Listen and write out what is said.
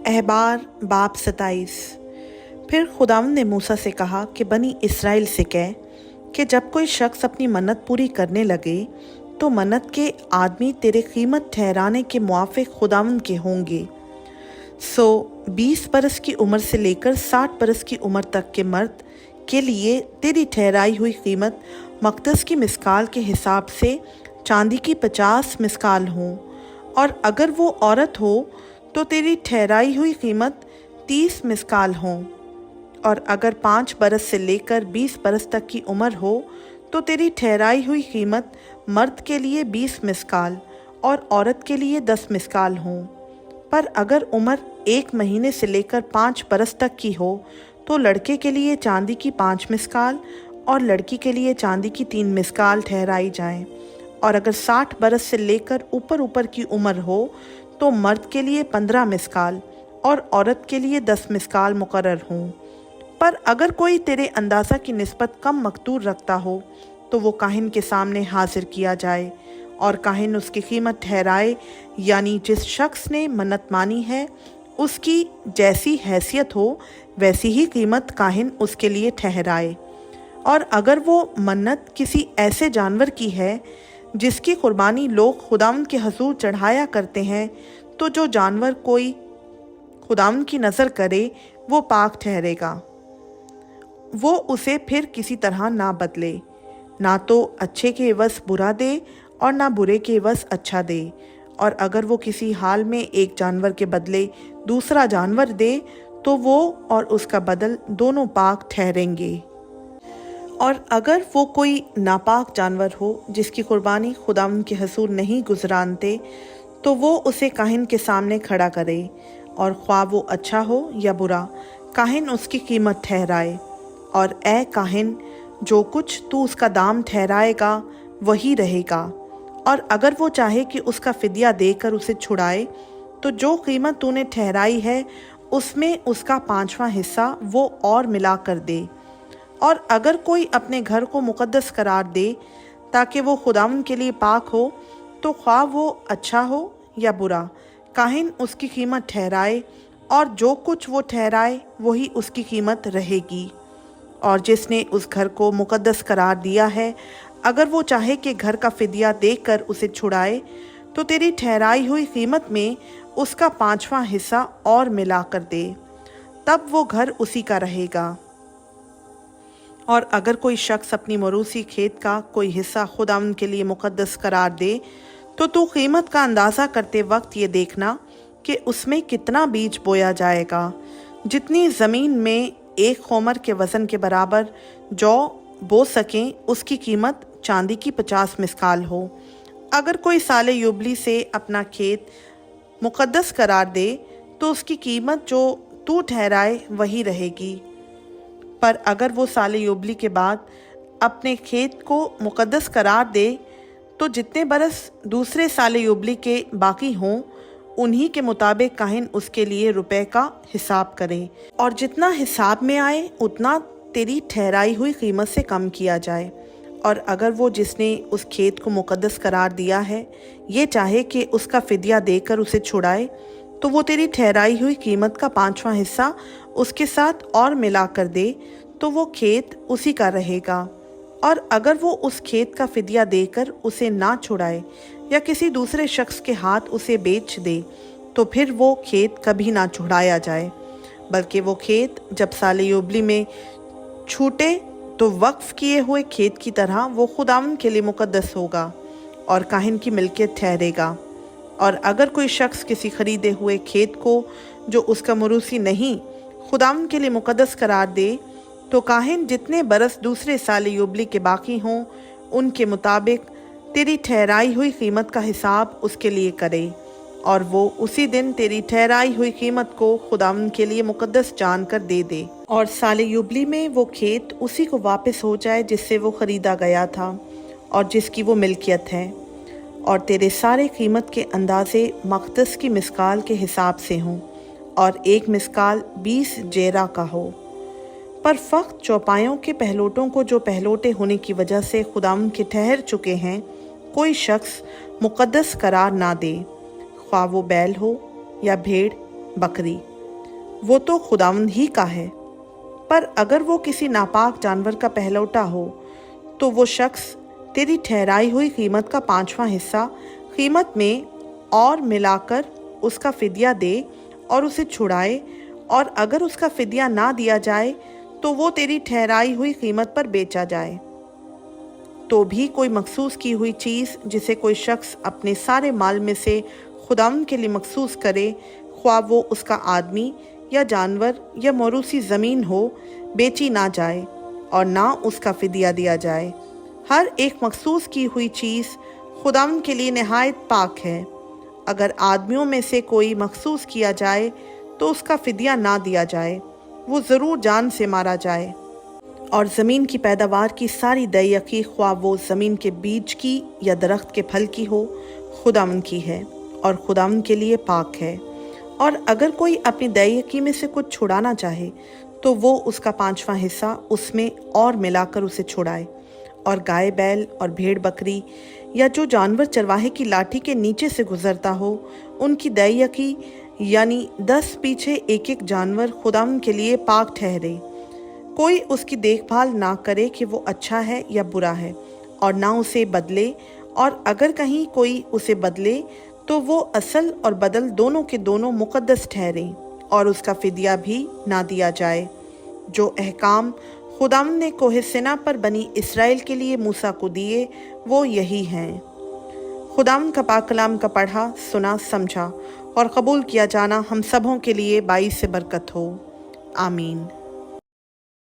अहबार बाब 27। फिर खुदावंद ने मूसा से कहा कि बनी इसराइल से कह कि जब कोई शख्स अपनी मन्नत पूरी करने लगे तो मन्नत के आदमी तेरे कीमत ठहराने के मुआफिक खुदावंद के होंगे। 20 बरस की उम्र से लेकर 60 बरस की उम्र तक के मर्द के लिए तेरी ठहराई हुई कीमत मकदस की मिसकाल के हिसाब से चांदी की 50 मिसकाल हों, और अगर वो औरत हो तो तेरी ठहराई हुई कीमत 30 मिसकाल हों। और अगर 5 बरस से लेकर 20 बरस तक की उम्र हो तो तेरी ठहराई हुई कीमत मर्द के लिए 20 मिसकाल और औरत के लिए 10 मिसकाल हों। पर अगर उम्र 1 महीने से लेकर 5 बरस तक की हो तो लड़के के लिए चांदी की 5 मिसकाल और लड़की के लिए चांदी की 3 मिसकाल ठहराई जाएं। और अगर 60 बरस से लेकर ऊपर की उम्र हो तो मर्द के लिए 15 मिसकाल और औरत के लिए 10 मिसकाल मुकर्रर हों। पर अगर कोई तेरे अंदाज़ा की निस्बत कम मकदूर रखता हो तो वो काहिन के सामने हाजिर किया जाए और काहिन उसकी कीमत ठहराए, यानी जिस शख्स ने मन्नत मानी है उसकी जैसी हैसियत हो वैसी ही कीमत काहिन उसके लिए ठहराए। और अगर वो मन्नत किसी ऐसे जानवर की है जिसकी कुर्बानी लोग खुदावंद के हजूर चढ़ाया करते हैं, तो जो जानवर कोई खुदावंद की नज़र करे वो पाक ठहरेगा। वो उसे फिर किसी तरह ना बदले, ना तो अच्छे के एवज़ बुरा दे और ना बुरे के एवज़ अच्छा दे। और अगर वो किसी हाल में एक जानवर के बदले दूसरा जानवर दे तो वो और उसका बदल दोनों पाक ठहरेंगे। और अगर वो कोई नापाक जानवर हो जिसकी कुर्बानी खुदावंद के हजूर नहीं गुजरानते तो वो उसे काहिन के सामने खड़ा करे, और ख्वाह वो अच्छा हो या बुरा काहिन उसकी कीमत ठहराए। और ए काहिन, जो कुछ तू उसका दाम ठहराएगा वही रहेगा। और अगर वो चाहे कि उसका फिदिया देकर उसे छुड़ाए तो जो कीमत तूने ठहराई है उसमें उसका 5वां हिस्सा वो और मिला कर दे। और अगर कोई अपने घर को मुकद्दस करार दे ताकि वो खुदावंद के लिए पाक हो तो ख्वाह वो अच्छा हो या बुरा काहिन उसकी कीमत ठहराए, और जो कुछ वो ठहराए वही उसकी कीमत रहेगी। और जिसने उस घर को मुकद्दस करार दिया है अगर वो चाहे कि घर का फिदिया देकर उसे छुड़ाए तो तेरी ठहराई हुई कीमत में उसका 5वां हिस्सा और मिला कर दे, तब वो घर उसी का रहेगा। और अगर कोई शख्स अपनी मरूसी खेत का कोई हिस्सा खुदावंद के लिए मुकद्दस करार दे तो तू कीमत का अंदाज़ा करते वक्त ये देखना कि उसमें कितना बीज बोया जाएगा। जितनी ज़मीन में एक खोमर के वज़न के बराबर जौ बो सकें उसकी कीमत चांदी की 50 मिसकाल हो। अगर कोई साले युबली से अपना खेत मुकद्दस करार दे तो उसकी कीमत जो तू ठहराए वही रहेगी। पर अगर वो साले युबली के बाद अपने खेत को मुकद्दस करार दे तो जितने बरस दूसरे साले युबली के बाकी हों उन्हीं के मुताबिक काहिन उसके लिए रुपए का हिसाब करे, और जितना हिसाब में आए उतना तेरी ठहराई हुई कीमत से कम किया जाए। और अगर वो जिसने उस खेत को मुकद्दस करार दिया है ये चाहे कि उसका फिदिया देकर उसे छुड़ाए तो वो तेरी ठहराई हुई कीमत का 5वां हिस्सा उसके साथ और मिला कर दे, तो वो खेत उसी का रहेगा। और अगर वो उस खेत का फिदिया देकर उसे ना छुड़ाए या किसी दूसरे शख्स के हाथ उसे बेच दे तो फिर वो खेत कभी ना छुड़ाया जाए, बल्कि वो खेत जब साले युबली में छूटे तो वक्फ किए हुए खेत की तरह वो खुदावंद के लिए मुकद्दस होगा और काहिन की मिल्कियत ठहरेगा। और अगर कोई शख्स किसी खरीदे हुए खेत को जो उसका मरूसी नहीं खुदावंद के लिए मुकद्दस करार दे तो काहिन जितने बरस दूसरे साले युबली के बाकी हों उनके मुताबिक तेरी ठहराई हुई कीमत का हिसाब उसके लिए करे, और वो उसी दिन तेरी ठहराई हुई कीमत को खुदावंद के लिए मुकद्दस जानकर दे दे। और साले युबली में वो खेत उसी को वापस हो जाए जिससे वो ख़रीदा गया था और जिसकी वो मिल्कियत है। और तेरे सारे कीमत के अंदाज़े मकदस की मिसकाल के हिसाब से हों, और एक मिसकाल 20 जेरा का हो। पर फ़क्त चौपायों के पहलोटों को जो पहलोटे होने की वजह से खुदावंद के ठहर चुके हैं कोई शख्स मुकद्दस करार ना दे, ख्वाह वो बैल हो या भेड़ बकरी। वो तो खुदावंद ही का है। पर अगर वो किसी नापाक जानवर का पहलौठा हो तो वो शख्स तेरी ठहराई हुई कीमत का 5वां हिस्सा कीमत में और मिलाकर उसका फिदिया दे और उसे छुड़ाए, और अगर उसका फिदिया ना दिया जाए तो वो तेरी ठहराई हुई कीमत पर बेचा जाए। तो भी कोई मखसूस की हुई चीज़ जिसे कोई शख्स अपने सारे माल में से खुदावंद के लिए मखसूस करे, ख्वाह वो उसका आदमी या जानवर या मौरूसी ज़मीन हो, बेची ना जाए और ना उसका फिदिया दिया जाए। हर एक मखसूस की हुई चीज़ खुदावंद के लिए नहायत पाक है। अगर आदमियों में से कोई मखसूस किया जाए तो उसका फिदिया ना दिया जाए, वो ज़रूर जान से मारा जाए। और ज़मीन की पैदावार की सारी दैयकी, ख्वाह वो ज़मीन के बीज की या दरख्त के फल की हो, खुदावंद की है और खुदावंद के लिए पाक है। और अगर कोई अपनी दैयकी में से कुछ छुड़ाना चाहे तो वो उसका 5वां हिस्सा उसमें और मिलाकर उसे छुड़ाए। और गाय बैल और भेड़ बकरी या जो जानवर चरवाहे की लाठी के नीचे से गुजरता हो, उनकी दैयकी यानी 10 पीछे एक एक जानवर खुदावंद के लिए पाक ठहरे। कोई उसकी देखभाल ना करे कि वो अच्छा है या बुरा है, और ना उसे बदले, और अगर कहीं कोई उसे बदले तो वो असल और बदल दोनों के दोनों मुकद्दस ठहरे, और उसका फिदिया भी ना दिया जाए। जो अहकाम खुदावंद ने कोहे सिना पर बनी इसराइल के लिए मूसा को दिए, वो यही हैं। खुदावंद का पाक कलाम का पढ़ा, सुना, समझा और कबूल किया जाना हम सबों के लिए बाइस से बरकत हो। आमीन।